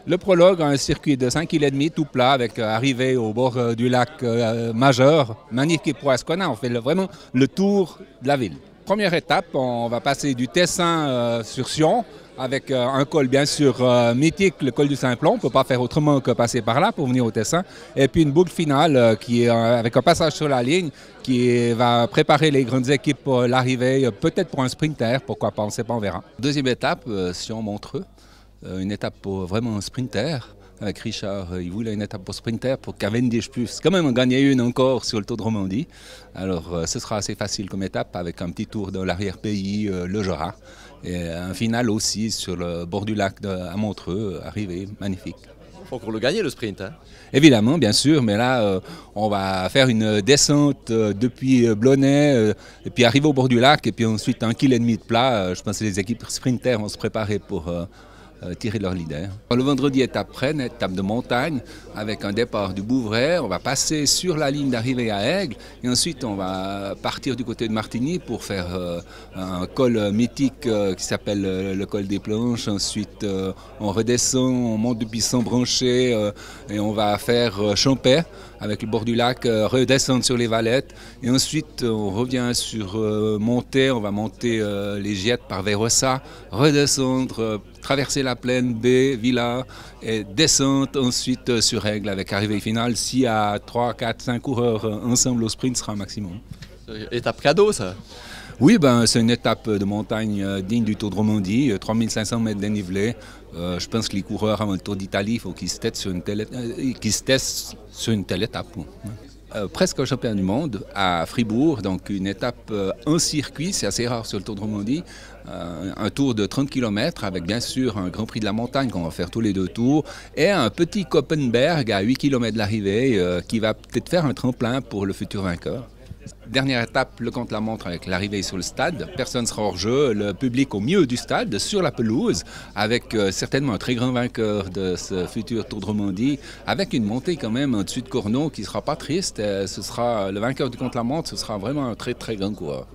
Le prologue a un circuit de 5,5 km tout plat avec arrivée au bord du lac majeur. Magnifique pour Ascona, on fait vraiment le tour de la ville. Première étape, on va passer du Tessin sur Sion avec un col bien sûr mythique, le col du Simplon. On ne peut pas faire autrement que passer par là pour venir au Tessin. Et puis une boucle finale qui est avec un passage sur la ligne qui va préparer les grandes équipes pour l'arrivée, peut-être pour un sprinter, pourquoi pas, on ne sait pas, on verra. Deuxième étape, Sion-Montreux. Une étape pour vraiment un sprinter. Avec Richard, il voulait une étape pour sprinter pour Cavendish puisse quand même en gagner une encore sur le Tour de Romandie. Alors ce sera assez facile comme étape avec un petit tour dans l'arrière-pays, le Jura. Et un final aussi sur le bord du lac à Montreux, arrivé, magnifique. Il faut encore le gagner le sprint. Hein. Évidemment, bien sûr, mais là, on va faire une descente depuis Blonay, et puis arriver au bord du lac, et puis ensuite 1,5 km de plat. Je pense que les équipes sprinter vont se préparer pour tirer leur leader. Le vendredi, étape Rennes, étape de montagne, avec un départ du Bouvray. On va passer sur la ligne d'arrivée à Aigle, et ensuite on va partir du côté de Martigny pour faire un col mythique qui s'appelle le col des Planches. Ensuite, on redescend, on monte depuis Saint-Branché, et on va faire Champais avec le bord du lac, redescendre sur les Valettes, et ensuite on revient sur Monté, on va monter les Giettes par Vérossa, redescendre, traverser la plaine B, Villa, et descente ensuite sur Aigle avec arrivée finale. S'il y a 3, 4, 5 coureurs ensemble au sprint, ce sera un maximum. Étape cadeau ça. Oui, c'est une étape de montagne digne du Tour de Romandie, 3500 mètres dénivelé. Je pense que les coureurs avant le Tour d'Italie, il faut qu'ils se testent sur une telle étape. Presque un champion du monde à Fribourg, donc une étape en circuit, c'est assez rare sur le Tour de Romandie. Un tour de 30 km avec bien sûr un Grand Prix de la montagne qu'on va faire tous les 2 tours et un petit Koppenberg à 8 km de l'arrivée qui va peut-être faire un tremplin pour le futur vainqueur. Dernière étape, le contre-la-montre avec l'arrivée sur le stade. Personne ne sera hors jeu, le public au milieu du stade, sur la pelouse, avec certainement un très grand vainqueur de ce futur Tour de Romandie, avec une montée quand même au-dessus de Cournot qui ne sera pas triste. Ce sera le vainqueur du contre-la-montre, ce sera vraiment un très très grand coureur.